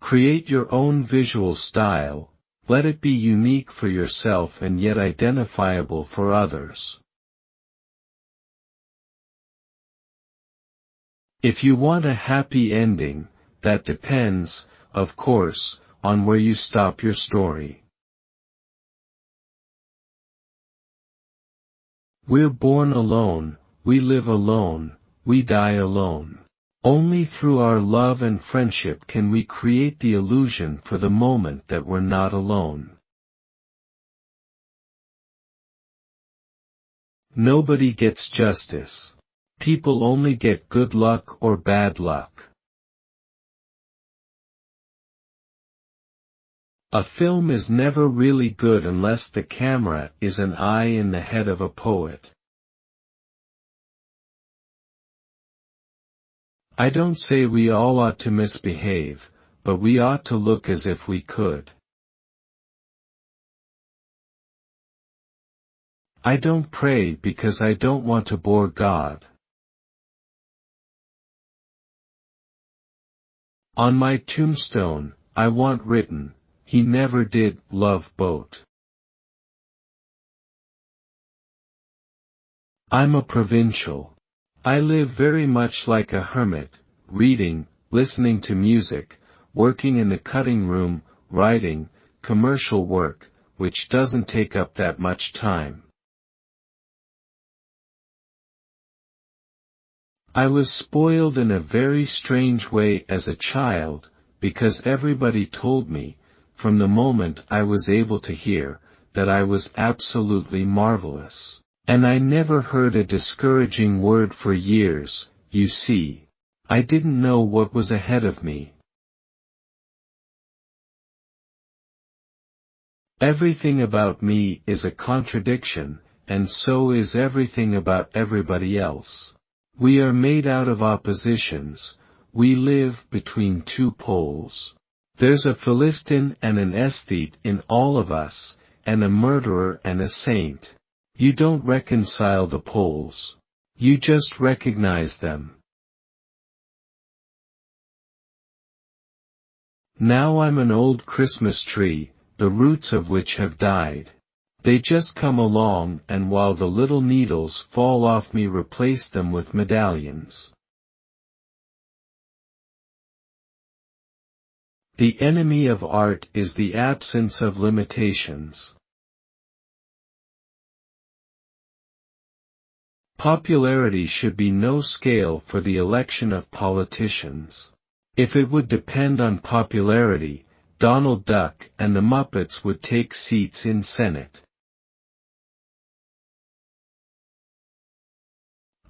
Create your own visual style, let it be unique for yourself and yet identifiable for others. If you want a happy ending, that depends, of course, on where you stop your story. We're born alone, we live alone, we die alone. Only through our love and friendship can we create the illusion for the moment that we're not alone. Nobody gets justice. People only get good luck or bad luck. A film is never really good unless the camera is an eye in the head of a poet. I don't say we all ought to misbehave, but we ought to look as if we could. I don't pray because I don't want to bore God. On my tombstone, I want written, "He never did love boat." I'm a provincial. I live very much like a hermit, reading, listening to music, working in the cutting room, writing, commercial work, which doesn't take up that much time. I was spoiled in a very strange way as a child, because everybody told me, from the moment I was able to hear, that I was absolutely marvelous. And I never heard a discouraging word for years, you see. I didn't know what was ahead of me. Everything about me is a contradiction, and so is everything about everybody else. We are made out of oppositions, we live between two poles. There's a Philistine and an aesthete in all of us, and a murderer and a saint. You don't reconcile the poles. You just recognize them. Now I'm an old Christmas tree, the roots of which have died. They just come along and while the little needles fall off me replace them with medallions. The enemy of art is the absence of limitations. Popularity should be no scale for the election of politicians. If it would depend on popularity, Donald Duck and the Muppets would take seats in Senate.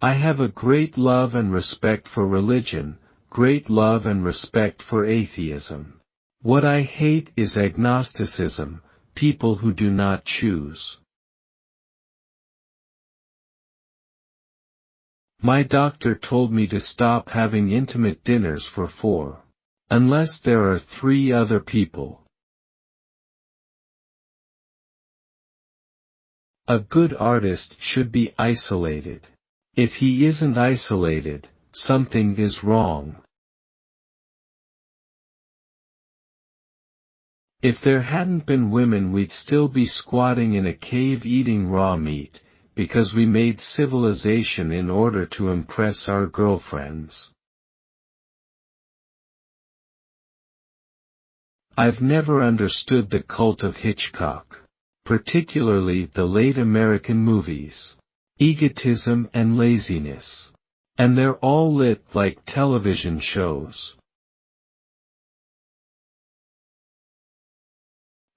I have a great love and respect for religion, great love and respect for atheism. What I hate is agnosticism, people who do not choose. My doctor told me to stop having intimate dinners for 4. Unless there are 3 other people. A good artist should be isolated. If he isn't isolated, something is wrong. If there hadn't been women we'd still be squatting in a cave eating raw meat, because we made civilization in order to impress our girlfriends. I've never understood the cult of Hitchcock, particularly the late American movies. Egotism and laziness. And they're all lit like television shows.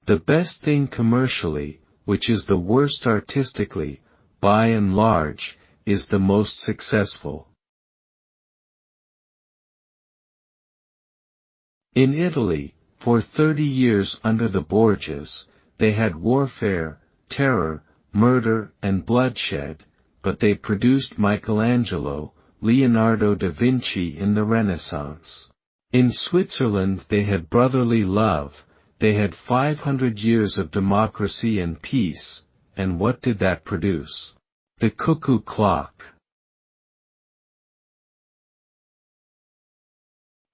The best thing commercially, which is the worst artistically, by and large, is the most successful. In Italy, for 30 years under the Borgias, they had warfare, terror, murder, and bloodshed, but they produced Michelangelo, Leonardo da Vinci in the Renaissance. In Switzerland they had brotherly love, they had 500 years of democracy and peace, and what did that produce? The cuckoo clock.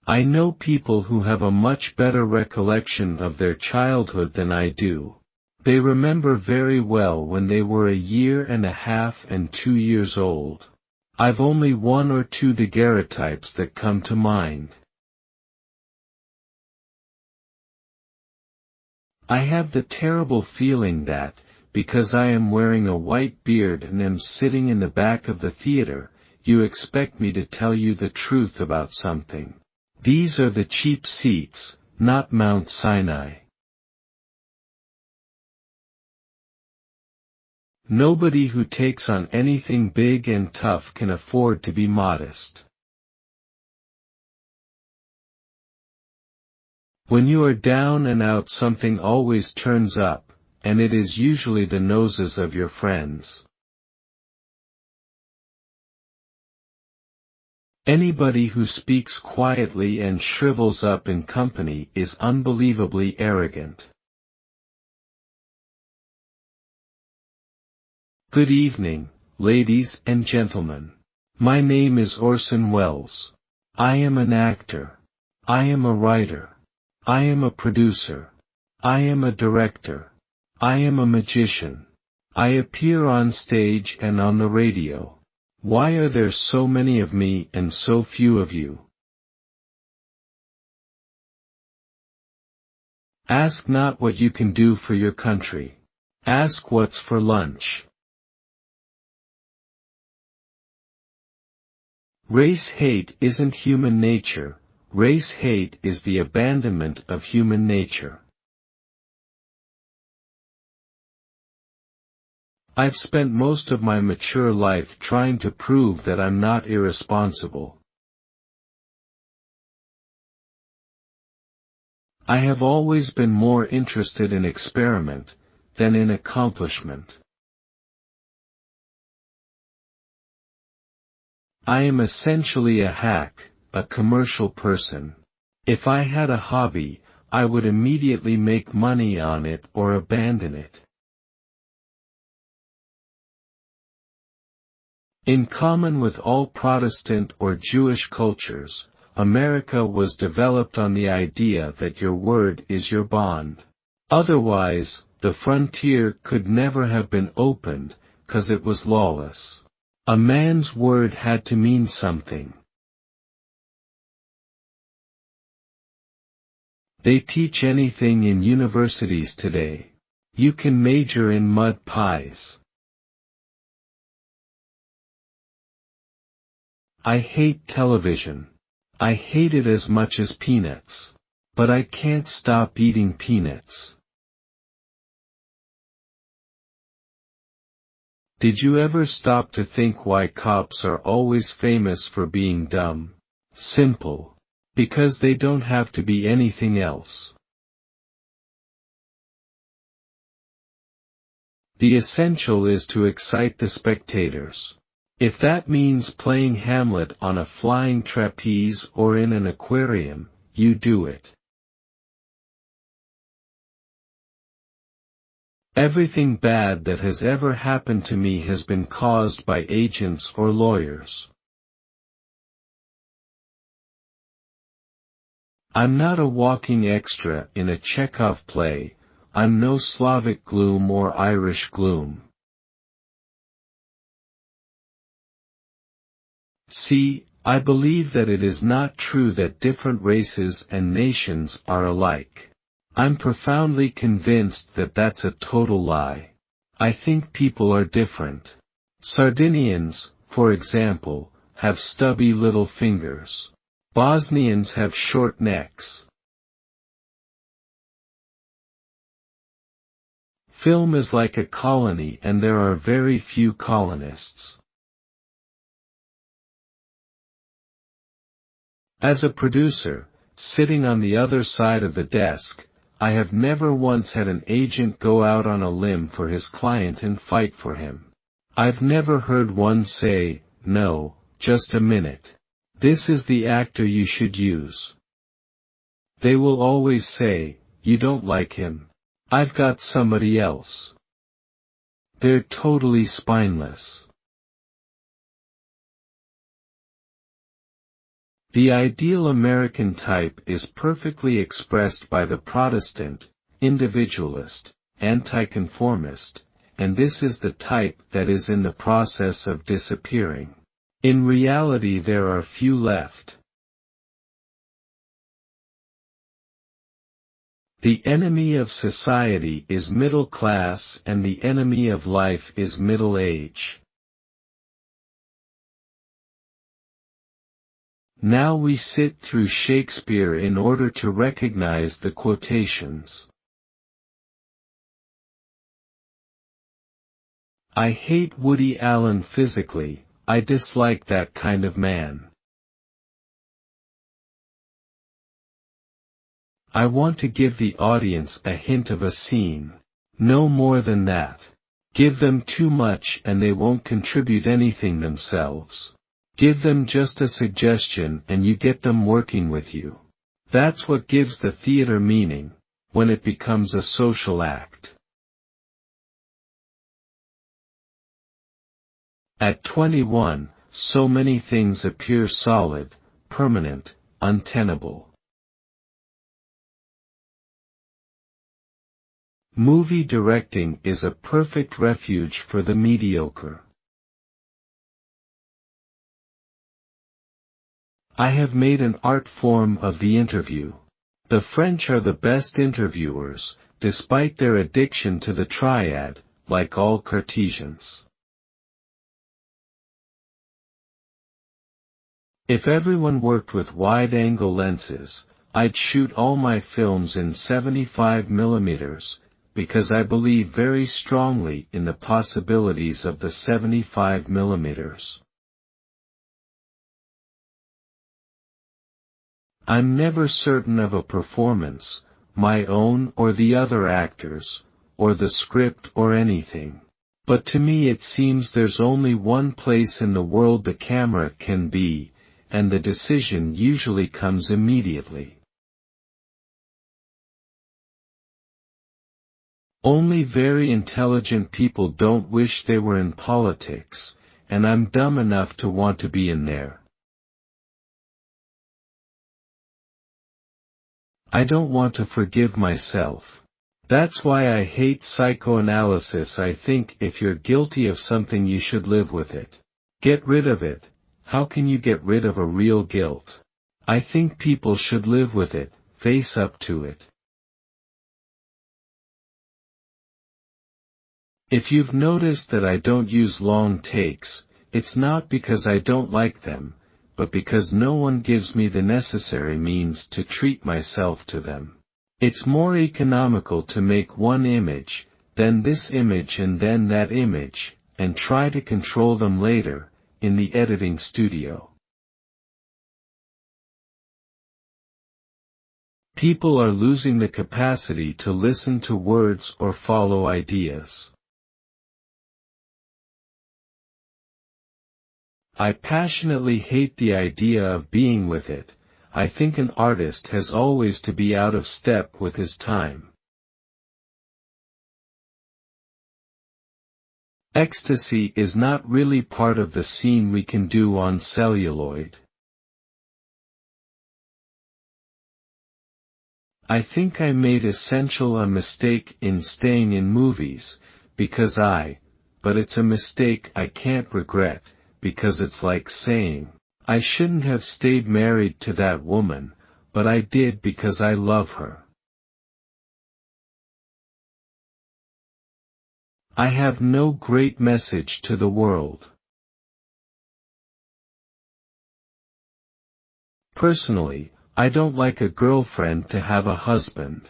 I know people who have a much better recollection of their childhood than I do. They remember very well when they were 1.5 and 2 years old. I've only one or two daguerreotypes that come to mind. I have the terrible feeling that, because I am wearing a white beard and am sitting in the back of the theater, you expect me to tell you the truth about something. These are the cheap seats, not Mount Sinai. Nobody who takes on anything big and tough can afford to be modest. When you are down and out, something always turns up, and it is usually the noses of your friends. Anybody who speaks quietly and shrivels up in company is unbelievably arrogant. Good evening, ladies and gentlemen. My name is Orson Welles. I am an actor. I am a writer. I am a producer. I am a director. I am a magician. I appear on stage and on the radio. Why are there so many of me and so few of you? Ask not what you can do for your country. Ask what's for lunch. Race hate isn't human nature. Race hate is the abandonment of human nature. I've spent most of my mature life trying to prove that I'm not irresponsible. I have always been more interested in experiment than in accomplishment. I am essentially a hack, a commercial person. If I had a hobby, I would immediately make money on it or abandon it. In common with all Protestant or Jewish cultures, America was developed on the idea that your word is your bond. Otherwise, the frontier could never have been opened, 'cause it was lawless. A man's word had to mean something. They teach anything in universities today. You can major in mud pies. I hate television. I hate it as much as peanuts. But I can't stop eating peanuts. Did you ever stop to think why cops are always famous for being dumb? Simple. Because they don't have to be anything else. The essential is to excite the spectators. If that means playing Hamlet on a flying trapeze or in an aquarium, you do it. Everything bad that has ever happened to me has been caused by agents or lawyers. I'm not a walking extra in a Chekhov play. I'm no Slavic gloom or Irish gloom. See, I believe that it is not true that different races and nations are alike. I'm profoundly convinced that that's a total lie. I think people are different. Sardinians, for example, have stubby little fingers. Bosnians have short necks. Film is like a colony and there are very few colonists. As a producer, sitting on the other side of the desk, I have never once had an agent go out on a limb for his client and fight for him. I've never heard one say, "No, just a minute. This is the actor you should use." They will always say, "You don't like him. I've got somebody else." They're totally spineless. The ideal American type is perfectly expressed by the Protestant, individualist, anti-conformist, and this is the type that is in the process of disappearing. In reality there are few left. The enemy of society is middle class and the enemy of life is middle age. Now we sit through Shakespeare in order to recognize the quotations. I hate Woody Allen physically, I dislike that kind of man. I want to give the audience a hint of a scene. No more than that. Give them too much and they won't contribute anything themselves. Give them just a suggestion and you get them working with you. That's what gives the theater meaning, when it becomes a social act. At 21, so many things appear solid, permanent, untenable. Movie directing is a perfect refuge for the mediocre. I have made an art form of the interview. The French are the best interviewers, despite their addiction to the triad, like all Cartesians. If everyone worked with wide-angle lenses, I'd shoot all my films in 75mm, because I believe very strongly in the possibilities of the 75mm. I'm never certain of a performance, my own or the other actors, or the script or anything. But to me it seems there's only one place in the world the camera can be, and the decision usually comes immediately. Only very intelligent people don't wish they were in politics, and I'm dumb enough to want to be in there. I don't want to forgive myself. That's why I hate psychoanalysis. I think if you're guilty of something you should live with it. Get rid of it. How can you get rid of a real guilt? I think people should live with it, face up to it. If you've noticed that I don't use long takes, it's not because I don't like them, but because no one gives me the necessary means to treat myself to them. It's more economical to make one image, then this image and then that image, and try to control them later, in the editing studio. People are losing the capacity to listen to words or follow ideas. I passionately hate the idea of being with it. I think an artist has always to be out of step with his time. Ecstasy is not really part of the scene we can do on celluloid. I think I made essential a mistake in staying in movies, but it's a mistake I can't regret, because it's like saying, I shouldn't have stayed married to that woman, but I did because I love her. I have no great message to the world. Personally, I don't like a girlfriend to have a husband.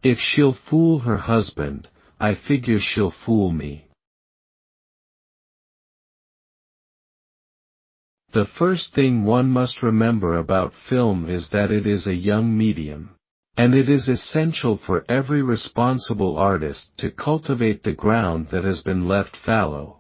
If she'll fool her husband, I figure she'll fool me. The first thing one must remember about film is that it is a young medium. And it is essential for every responsible artist to cultivate the ground that has been left fallow.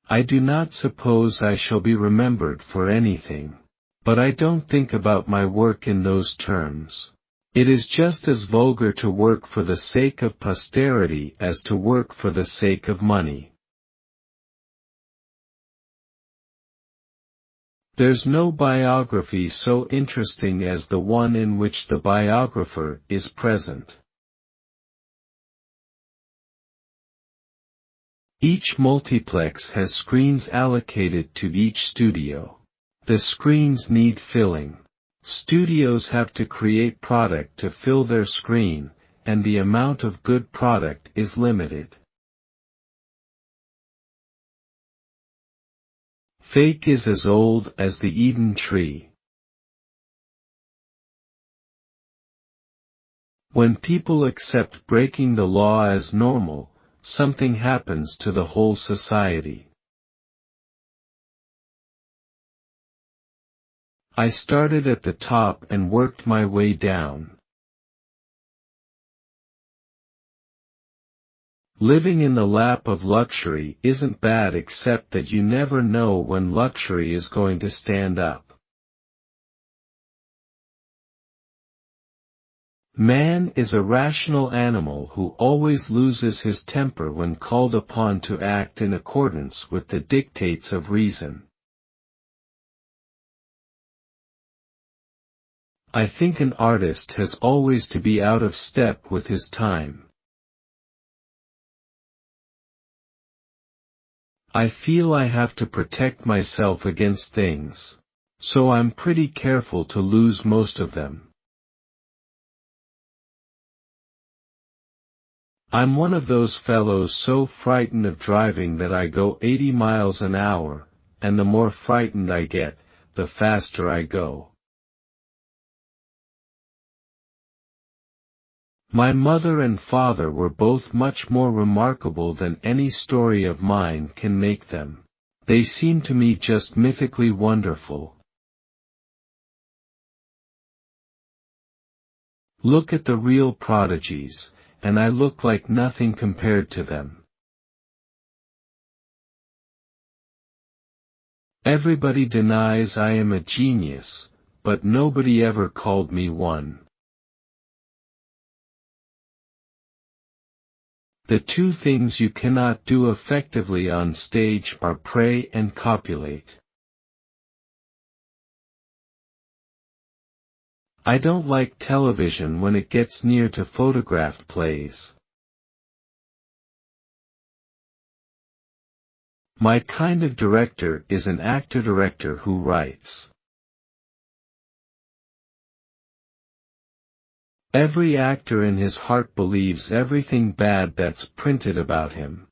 I do not suppose I shall be remembered for anything. But I don't think about my work in those terms. It is just as vulgar to work for the sake of posterity as to work for the sake of money. There's no biography so interesting as the one in which the biographer is present. Each multiplex has screens allocated to each studio. The screens need filling. Studios have to create product to fill their screen, and the amount of good product is limited. Fake is as old as the Eden tree. When people accept breaking the law as normal, something happens to the whole society. I started at the top and worked my way down. Living in the lap of luxury isn't bad except that you never know when luxury is going to stand up. Man is a rational animal who always loses his temper when called upon to act in accordance with the dictates of reason. I think an artist has always to be out of step with his time. I feel I have to protect myself against things, so I'm pretty careful to lose most of them. I'm one of those fellows so frightened of driving that I go 80 miles an hour, and the more frightened I get, the faster I go. My mother and father were both much more remarkable than any story of mine can make them. They seem to me just mythically wonderful. Look at the real prodigies, and I look like nothing compared to them. Everybody denies I am a genius, but nobody ever called me one. The two things you cannot do effectively on stage are pray and copulate. I don't like television when it gets near to photographed plays. My kind of director is an actor-director who writes. Every actor in his heart believes everything bad that's printed about him.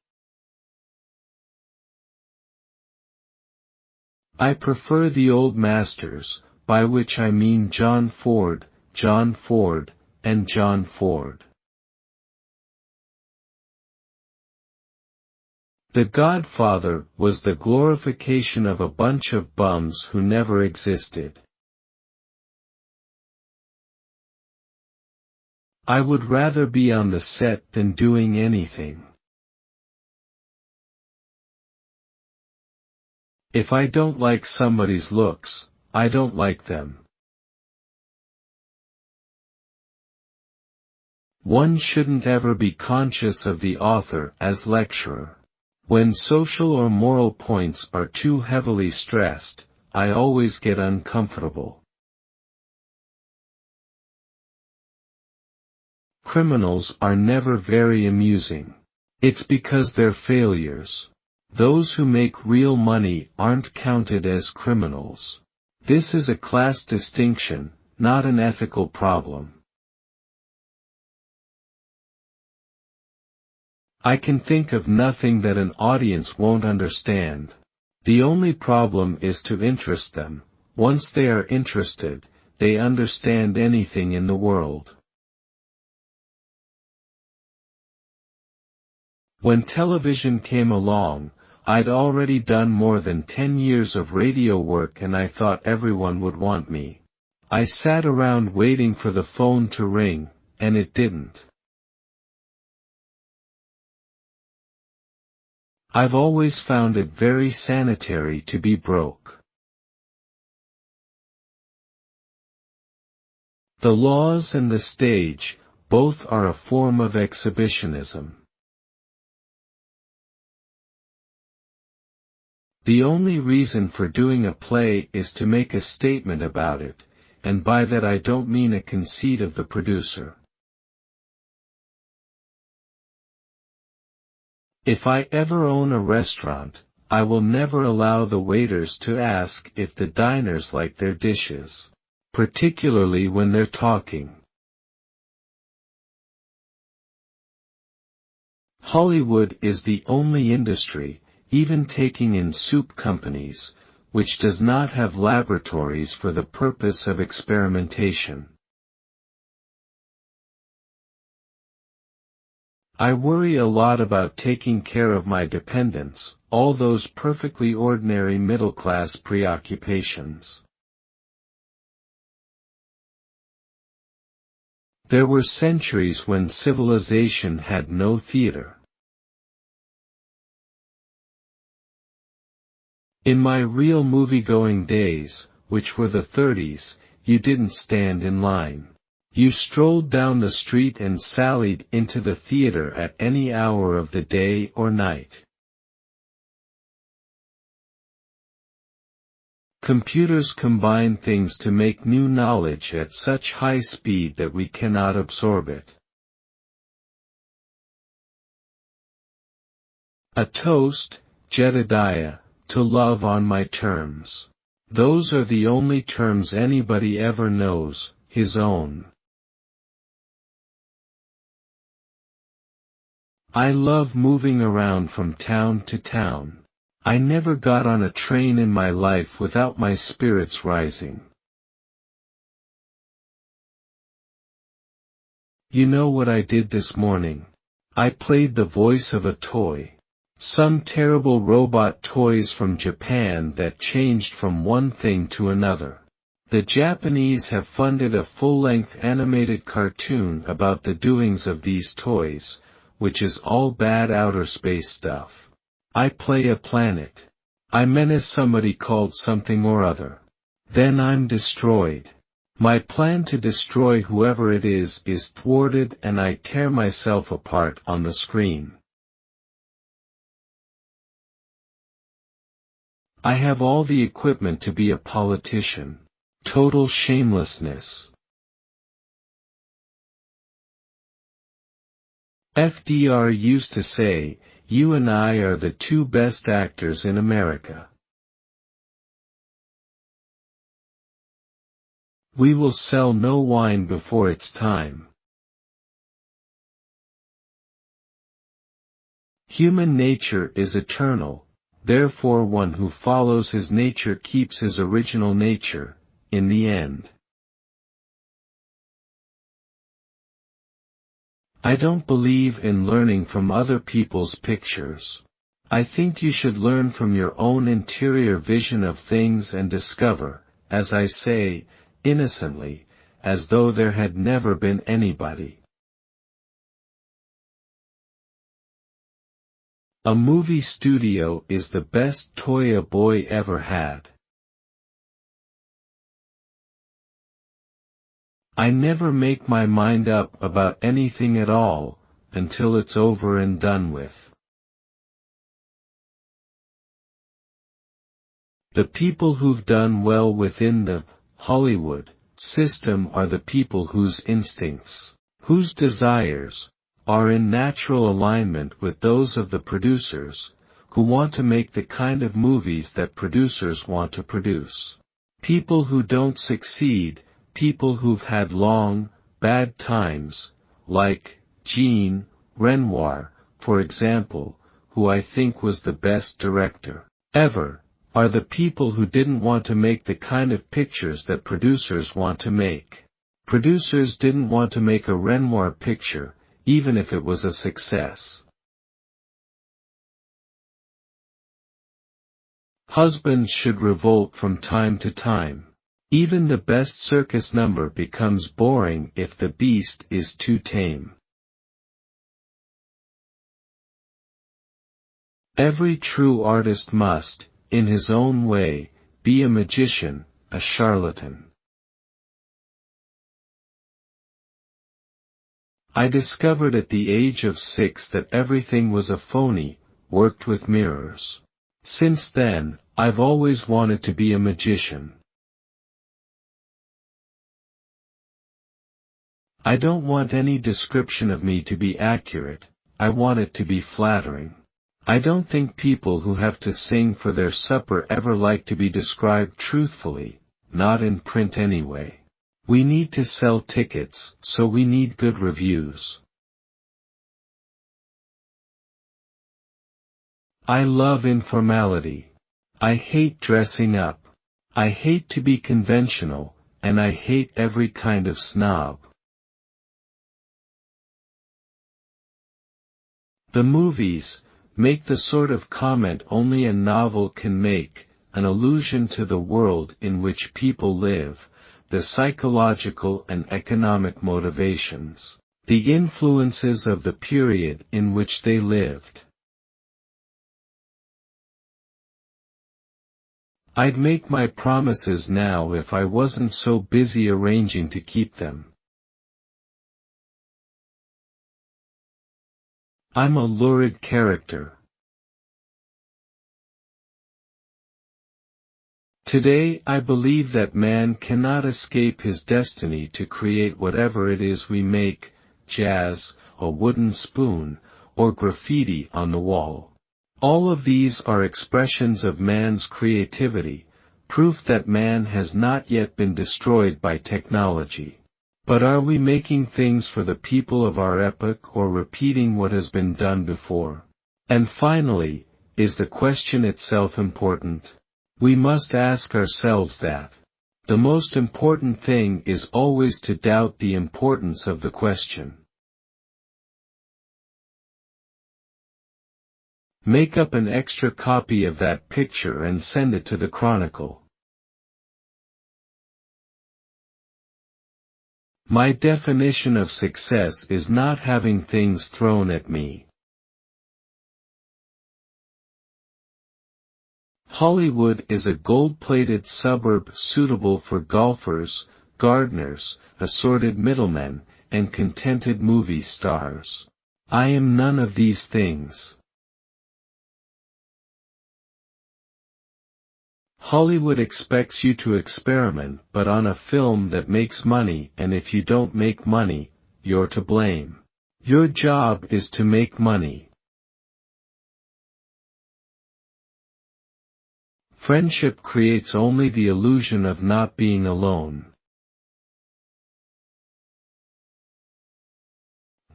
I prefer the old masters, by which I mean John Ford, and John Ford. The Godfather was the glorification of a bunch of bums who never existed. I would rather be on the set than doing anything. If I don't like somebody's looks, I don't like them. One shouldn't ever be conscious of the author as lecturer. When social or moral points are too heavily stressed, I always get uncomfortable. Criminals are never very amusing. It's because they're failures. Those who make real money aren't counted as criminals. This is a class distinction, not an ethical problem. I can think of nothing that an audience won't understand. The only problem is to interest them. Once they are interested, they understand anything in the world. When television came along, I'd already done more than 10 years of radio work and I thought everyone would want me. I sat around waiting for the phone to ring, and it didn't. I've always found it very sanitary to be broke. The laws and the stage, both are a form of exhibitionism. The only reason for doing a play is to make a statement about it, and by that I don't mean a conceit of the producer. If I ever own a restaurant, I will never allow the waiters to ask if the diners like their dishes, particularly when they're talking. Hollywood is the only industry, even taking in soup companies, which does not have laboratories for the purpose of experimentation. I worry a lot about taking care of my dependents, all those perfectly ordinary middle-class preoccupations. There were centuries when civilization had no theater. In my real movie-going days, which were the 30s, you didn't stand in line. You strolled down the street and sallied into the theater at any hour of the day or night. Computers combine things to make new knowledge at such high speed that we cannot absorb it. A toast, Jedediah, to love on my terms. Those are the only terms anybody ever knows, his own. I love moving around from town to town. I never got on a train in my life without my spirits rising. You know what I did this morning? I played the voice of a toy. Some terrible robot toys from Japan that changed from one thing to another. The Japanese have funded a full-length animated cartoon about the doings of these toys, which is all bad outer space stuff. I play a planet. I menace somebody called something or other. Then I'm destroyed. My plan to destroy whoever it is thwarted and I tear myself apart on the screen. I have all the equipment to be a politician. Total shamelessness. FDR used to say, "You and I are the two best actors in America." We will sell no wine before its time. Human nature is eternal, therefore one who follows his nature keeps his original nature, in the end. I don't believe in learning from other people's pictures. I think you should learn from your own interior vision of things and discover, as I say, innocently, as though there had never been anybody. A movie studio is the best toy a boy ever had. I never make my mind up about anything at all, until it's over and done with. The people who've done well within the Hollywood system are the people whose instincts, whose desires, are in natural alignment with those of the producers, who want to make the kind of movies that producers want to produce. People who don't succeed, people who've had long, bad times, like Jean Renoir, for example, who I think was the best director ever, are the people who didn't want to make the kind of pictures that producers want to make. Producers didn't want to make a Renoir picture, even if it was a success. Husbands should revolt from time to time. Even the best circus number becomes boring if the beast is too tame. Every true artist must, in his own way, be a magician, a charlatan. I discovered at the age of 6 that everything was a phony, worked with mirrors. Since then, I've always wanted to be a magician. I don't want any description of me to be accurate, I want it to be flattering. I don't think people who have to sing for their supper ever like to be described truthfully, not in print anyway. We need to sell tickets, so we need good reviews. I love informality. I hate dressing up. I hate to be conventional, and I hate every kind of snob. The movies make the sort of comment only a novel can make, an allusion to the world in which people live, the psychological and economic motivations, the influences of the period in which they lived. I'd make my promises now if I wasn't so busy arranging to keep them. I'm a lurid character. Today I believe that man cannot escape his destiny to create whatever it is we make, jazz, a wooden spoon, or graffiti on the wall. All of these are expressions of man's creativity, proof that man has not yet been destroyed by technology. But are we making things for the people of our epoch or repeating what has been done before? And finally, is the question itself important? We must ask ourselves that. The most important thing is always to doubt the importance of the question. Make up an extra copy of that picture and send it to the Chronicle. My definition of success is not having things thrown at me. Hollywood is a gold-plated suburb suitable for golfers, gardeners, assorted middlemen, and contented movie stars. I am none of these things. Hollywood expects you to experiment but on a film that makes money, and if you don't make money, you're to blame. Your job is to make money. Friendship creates only the illusion of not being alone.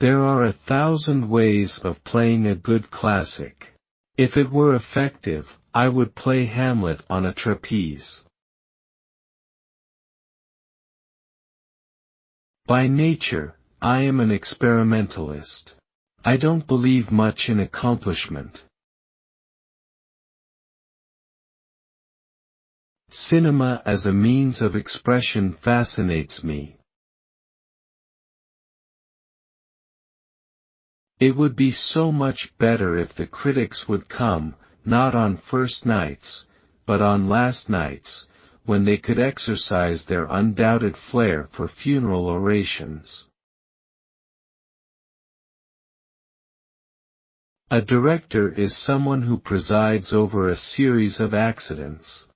There are 1,000 ways of playing a good classic. If it were effective, I would play Hamlet on a trapeze. By nature, I am an experimentalist. I don't believe much in accomplishment. Cinema as a means of expression fascinates me. It would be so much better if the critics would come, not on first nights, but on last nights, when they could exercise their undoubted flair for funeral orations. A director is someone who presides over a series of accidents.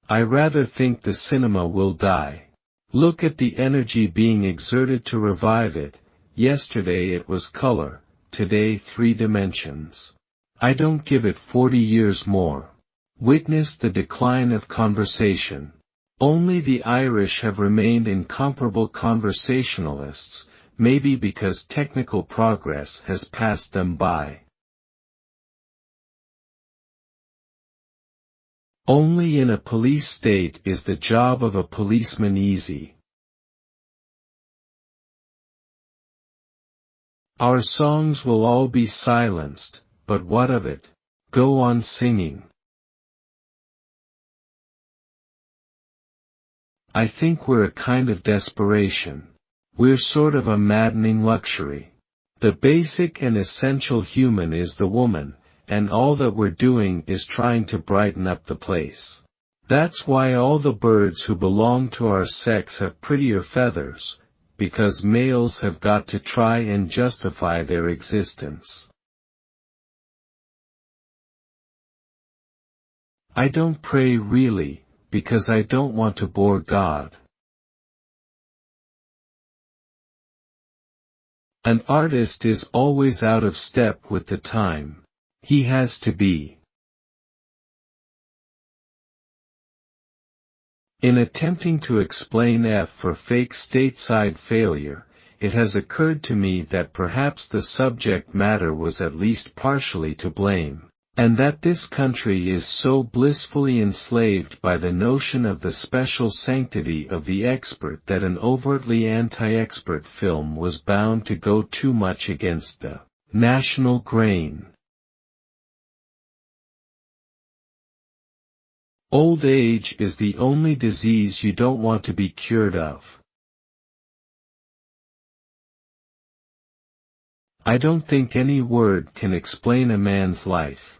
I rather think the cinema will die. Look at the energy being exerted to revive it. Yesterday it was color, today 3 dimensions. I don't give it 40 years more. Witness the decline of conversation. Only the Irish have remained incomparable conversationalists, maybe because technical progress has passed them by. Only in a police state is the job of a policeman easy. Our songs will all be silenced, but what of it? Go on singing. I think we're a kind of desperation. We're sort of a maddening luxury. The basic and essential human is the woman, and all that we're doing is trying to brighten up the place. That's why all the birds who belong to our sex have prettier feathers, because males have got to try and justify their existence. I don't pray really, because I don't want to bore God. An artist is always out of step with the time. He has to be. In attempting to explain F for fake stateside failure, it has occurred to me that perhaps the subject matter was at least partially to blame, and that this country is so blissfully enslaved by the notion of the special sanctity of the expert that an overtly anti-expert film was bound to go too much against the national grain. Old age is the only disease you don't want to be cured of. I don't think any word can explain a man's life.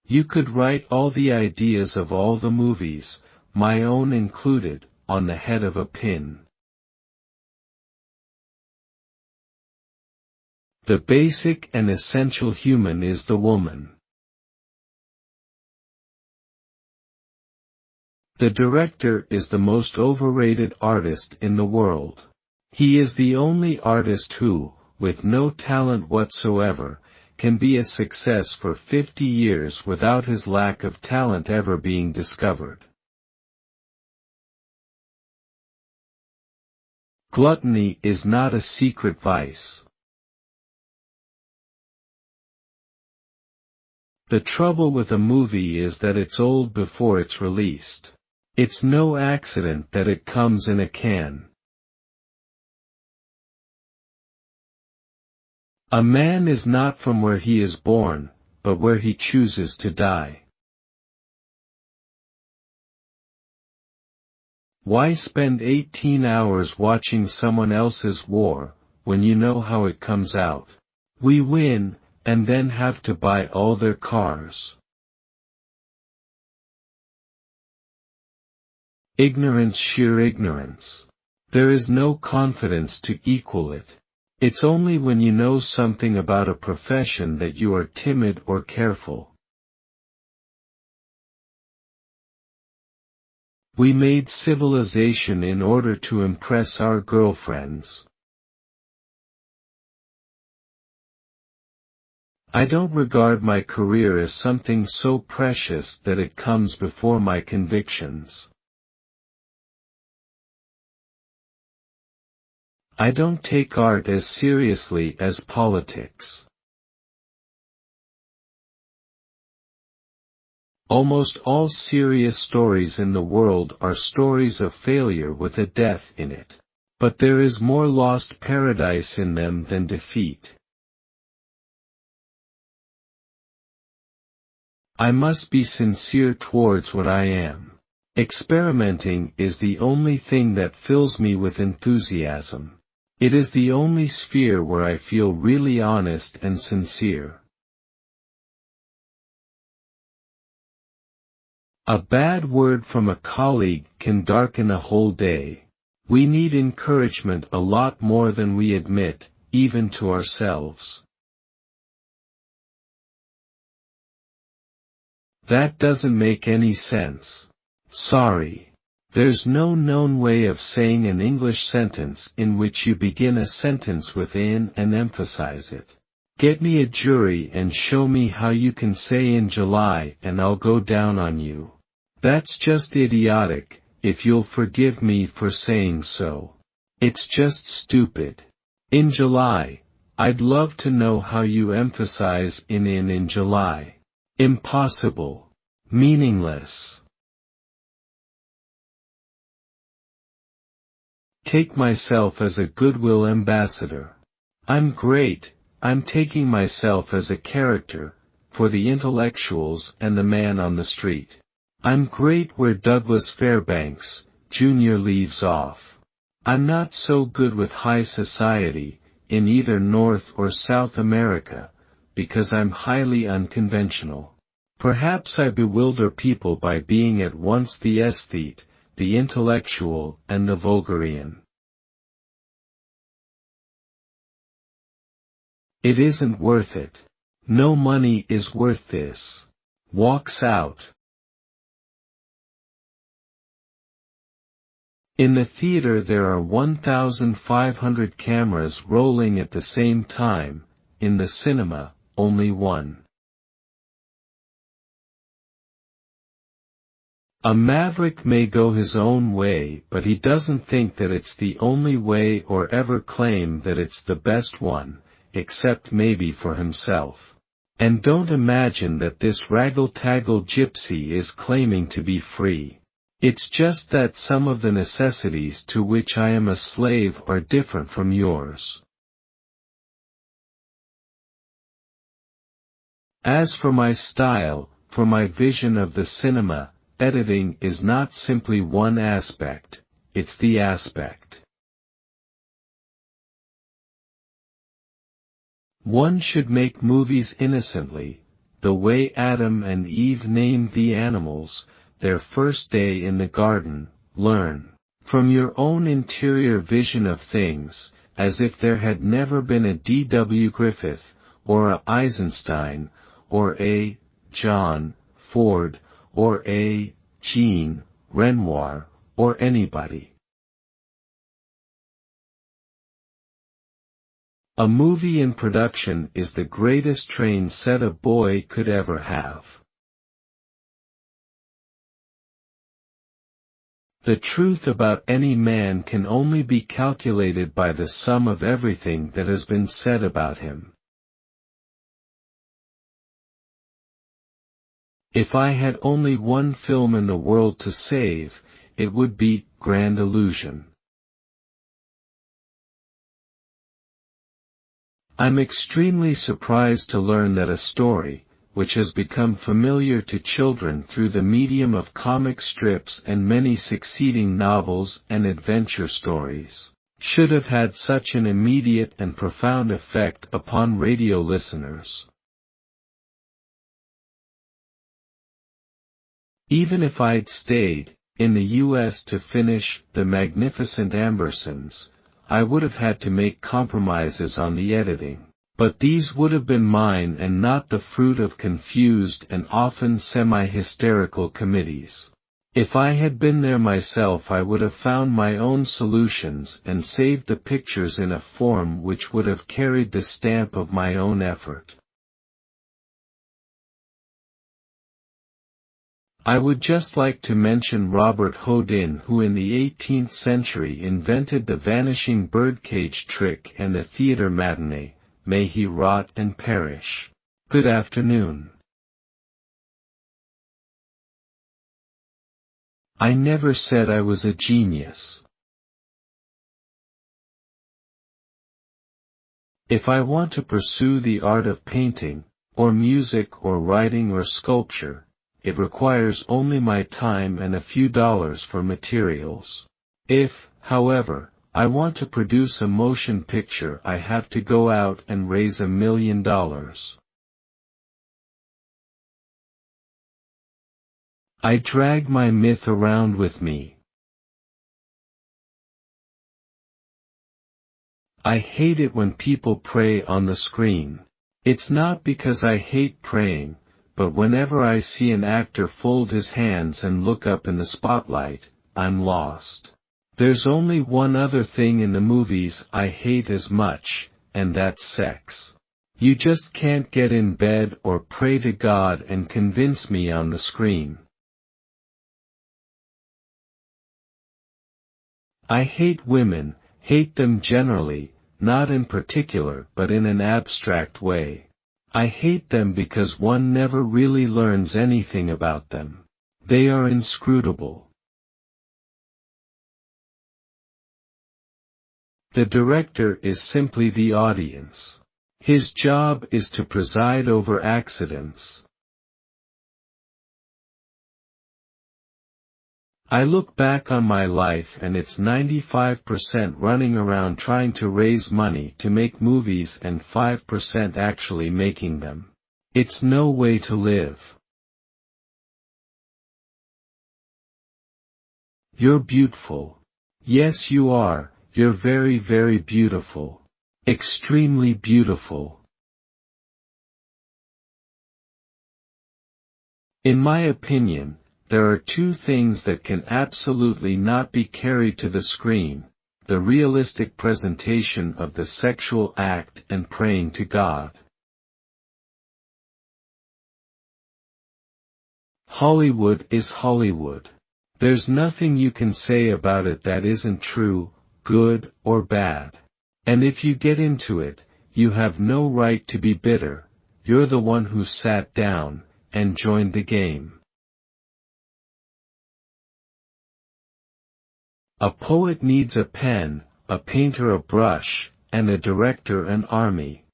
You could write all the ideas of all the movies, my own included, on the head of a pin. The basic and essential human is the woman. The director is the most overrated artist in the world. He is the only artist who, with no talent whatsoever, can be a success for 50 years without his lack of talent ever being discovered. Gluttony is not a secret vice. The trouble with a movie is that it's old before it's released. It's no accident that it comes in a can. A man is not from where he is born, but where he chooses to die. Why spend 18 hours watching someone else's war, when you know how it comes out? We win, and then have to buy all their cars. Ignorance, sheer ignorance. There is no confidence to equal it. It's only when you know something about a profession that you are timid or careful. We made civilization in order to impress our girlfriends. I don't regard my career as something so precious that it comes before my convictions. I don't take art as seriously as politics. Almost all serious stories in the world are stories of failure with a death in it. But there is more lost paradise in them than defeat. I must be sincere towards what I am. Experimenting is the only thing that fills me with enthusiasm. It is the only sphere where I feel really honest and sincere. A bad word from a colleague can darken a whole day. We need encouragement a lot more than we admit, even to ourselves. That doesn't make any sense. Sorry. There's no known way of saying an English sentence in which you begin a sentence with in and emphasize it. Get me a jury and show me how you can say in July and I'll go down on you. That's just idiotic, if you'll forgive me for saying so. It's just stupid. In July. I'd love to know how you emphasize in July. Impossible. Meaningless. Take myself as a goodwill ambassador. I'm great, I'm taking myself as a character, for the intellectuals and the man on the street. I'm great where Douglas Fairbanks, Jr. leaves off. I'm not so good with high society, in either North or South America, because I'm highly unconventional. Perhaps I bewilder people by being at once the aesthete, the intellectual, and the vulgarian. It isn't worth it. No money is worth this. Walks out. In the theater there are 1,500 cameras rolling at the same time, in the cinema, only one. A maverick may go his own way, but he doesn't think that it's the only way or ever claim that it's the best one, except maybe for himself. And don't imagine that this raggle-taggle gypsy is claiming to be free. It's just that some of the necessities to which I am a slave are different from yours. As for my style, for my vision of the cinema, editing is not simply one aspect, it's the aspect. One should make movies innocently, the way Adam and Eve named the animals, their first day in the garden. Learn from your own interior vision of things, as if there had never been a D.W. Griffith, or a Eisenstein, or a John Ford, or a Jean Renoir, or anybody. A movie in production is the greatest train set a boy could ever have. The truth about any man can only be calculated by the sum of everything that has been said about him. If I had only one film in the world to save, it would be Grand Illusion. I'm extremely surprised to learn that a story, which has become familiar to children through the medium of comic strips and many succeeding novels and adventure stories, should have had such an immediate and profound effect upon radio listeners. Even if I'd stayed in the U.S. to finish The Magnificent Ambersons, I would have had to make compromises on the editing, but these would have been mine and not the fruit of confused and often semi-hysterical committees. If I had been there myself, I would have found my own solutions and saved the pictures in a form which would have carried the stamp of my own effort. I would just like to mention Robert Houdin, who in the 18th century invented the vanishing birdcage trick and the theater matinee. May he rot and perish. Good afternoon. I never said I was a genius. If I want to pursue the art of painting, or music or writing or sculpture, it requires only my time and a few dollars for materials. If, however, I want to produce a motion picture, I have to go out and raise $1 million. I drag my myth around with me. I hate it when people pray on the screen. It's not because I hate praying, but whenever I see an actor fold his hands and look up in the spotlight, I'm lost. There's only one other thing in the movies I hate as much, and that's sex. You just can't get in bed or pray to God and convince me on the screen. I hate women, hate them generally, not in particular but in an abstract way. I hate them because one never really learns anything about them. They are inscrutable. The director is simply the audience. His job is to preside over accidents. I look back on my life and it's 95% running around trying to raise money to make movies and 5% actually making them. It's no way to live. You're beautiful. Yes, you are. You're very, very beautiful. Extremely beautiful. In my opinion, there are two things that can absolutely not be carried to the screen: the realistic presentation of the sexual act and praying to God. Hollywood is Hollywood. There's nothing you can say about it that isn't true, good, or bad. And if you get into it, you have no right to be bitter. You're the one who sat down and joined the game. A poet needs a pen, a painter a brush, and a director an army.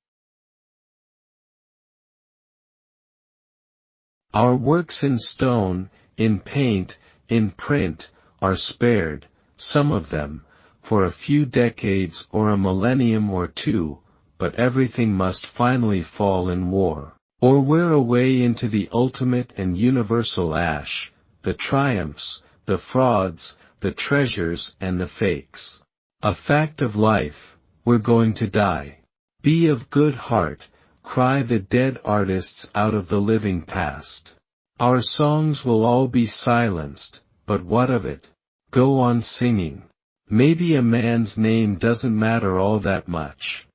Our works in stone, in paint, in print, are spared, some of them, for a few decades or a millennium or two, but everything must finally fall in war, or wear away into the ultimate and universal ash, the triumphs, the frauds, the treasures and the fakes. A fact of life: we're going to die. Be of good heart, cry the dead artists out of the living past. Our songs will all be silenced, but what of it? Go on singing. Maybe a man's name doesn't matter all that much.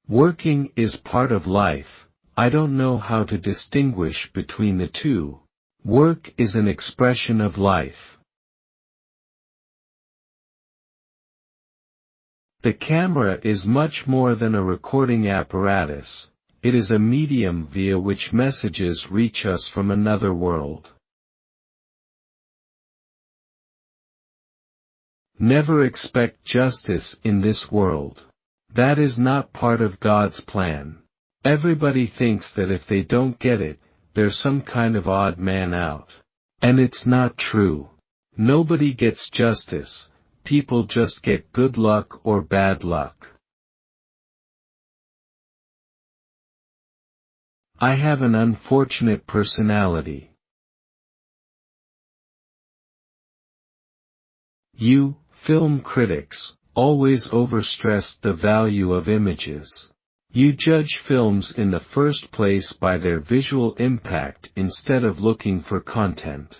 Working is part of life. I don't know how to distinguish between the two. Work is an expression of life. The camera is much more than a recording apparatus. It is a medium via which messages reach us from another world. Never expect justice in this world. That is not part of God's plan. Everybody thinks that if they don't get it, they're some kind of odd man out. And it's not true. Nobody gets justice. People just get good luck or bad luck. I have an unfortunate personality. You, film critics, always overstress the value of images. You judge films in the first place by their visual impact instead of looking for content.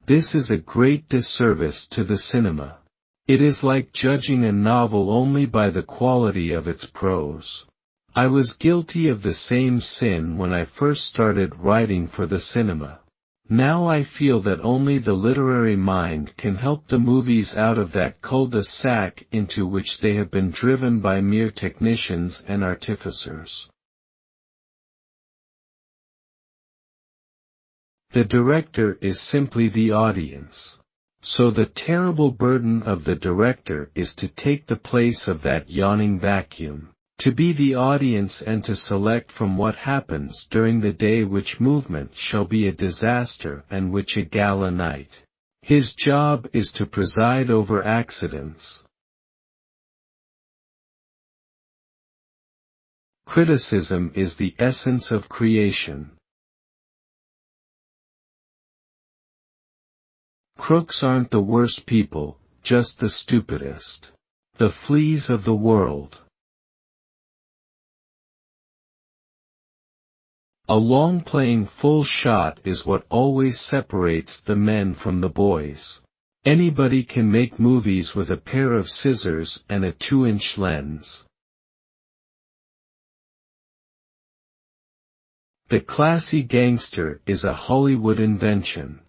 This is a great disservice to the cinema. It is like judging a novel only by the quality of its prose. I was guilty of the same sin when I first started writing for the cinema. Now I feel that only the literary mind can help the movies out of that cul-de-sac into which they have been driven by mere technicians and artificers. The director is simply the audience. So the terrible burden of the director is to take the place of that yawning vacuum, to be the audience and to select from what happens during the day which movement shall be a disaster and which a gala night. His job is to preside over accidents. Criticism is the essence of creation. Crooks aren't the worst people, just the stupidest. The fleas of the world. A long playing full shot is what always separates the men from the boys. Anybody can make movies with a pair of scissors and a 2-inch lens. The classy gangster is a Hollywood invention.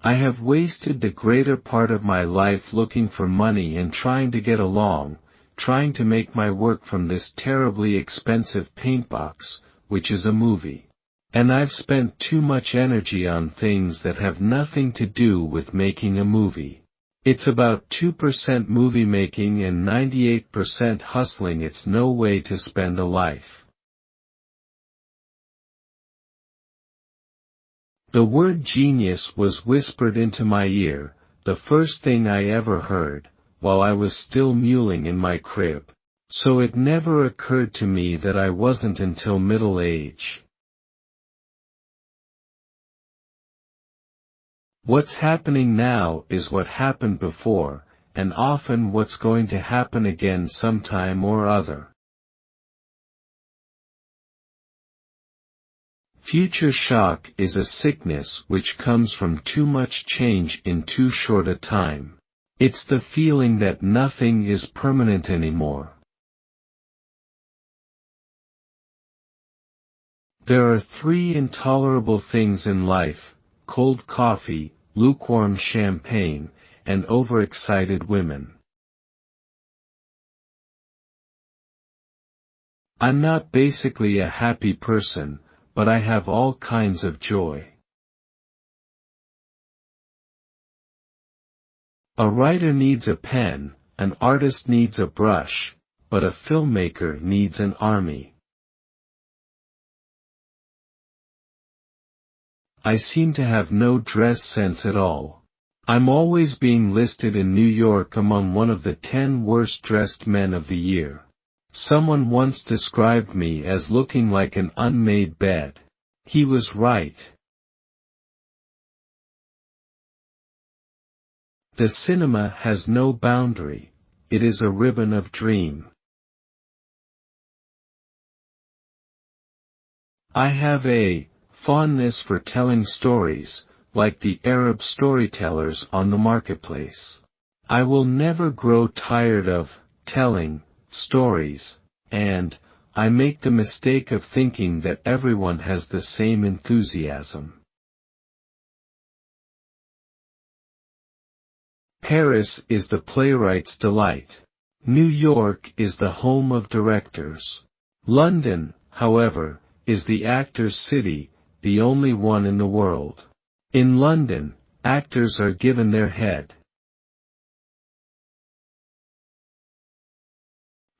I have wasted the greater part of my life looking for money and trying to get along, trying to make my work from this terribly expensive paintbox, which is a movie. And I've spent too much energy on things that have nothing to do with making a movie. It's about 2% movie making and 98% hustling. It's no way to spend a life. The word genius was whispered into my ear, the first thing I ever heard, while I was still mewling in my crib. So it never occurred to me that I wasn't until middle age. What's happening now is what happened before, and often what's going to happen again sometime or other. Future shock is a sickness which comes from too much change in too short a time. It's the feeling that nothing is permanent anymore. There are 3 intolerable things in life: cold coffee, lukewarm champagne, and overexcited women. I'm not basically a happy person, but I have all kinds of joy. A writer needs a pen, an artist needs a brush, but a filmmaker needs an army. I seem to have no dress sense at all. I'm always being listed in New York among one of the 10 worst dressed men of the year. Someone once described me as looking like an unmade bed. He was right. The cinema has no boundary. It is a ribbon of dream. I have a fondness for telling stories, like the Arab storytellers on the marketplace. I will never grow tired of telling stories, and I make the mistake of thinking that everyone has the same enthusiasm. Paris is the playwright's delight. New York is the home of directors. London, however, is the actor's city, the only one in the world. In London, actors are given their head.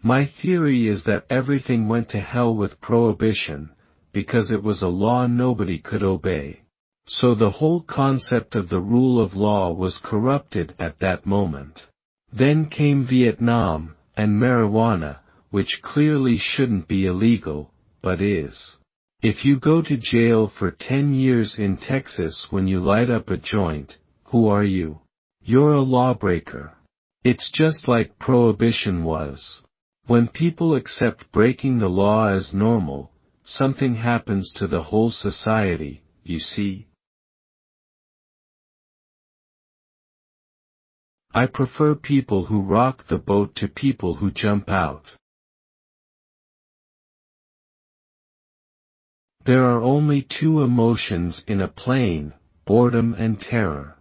My theory is that everything went to hell with Prohibition, because it was a law nobody could obey. So the whole concept of the rule of law was corrupted at that moment. Then came Vietnam, and marijuana, which clearly shouldn't be illegal, but is. If you go to jail for 10 years in Texas when you light up a joint, who are you? You're a lawbreaker. It's just like Prohibition was. When people accept breaking the law as normal, something happens to the whole society, you see. I prefer people who rock the boat to people who jump out. There are only 2 emotions in a plane: boredom and terror.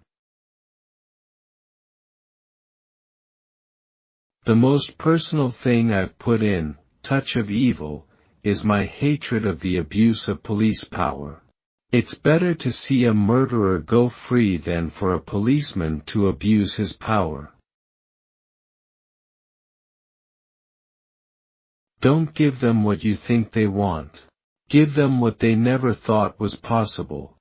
The most personal thing I've put in, touch of evil, is my hatred of the abuse of police power. It's better to see a murderer go free than for a policeman to abuse his power. Don't give them what you think they want. Give them what they never thought was possible.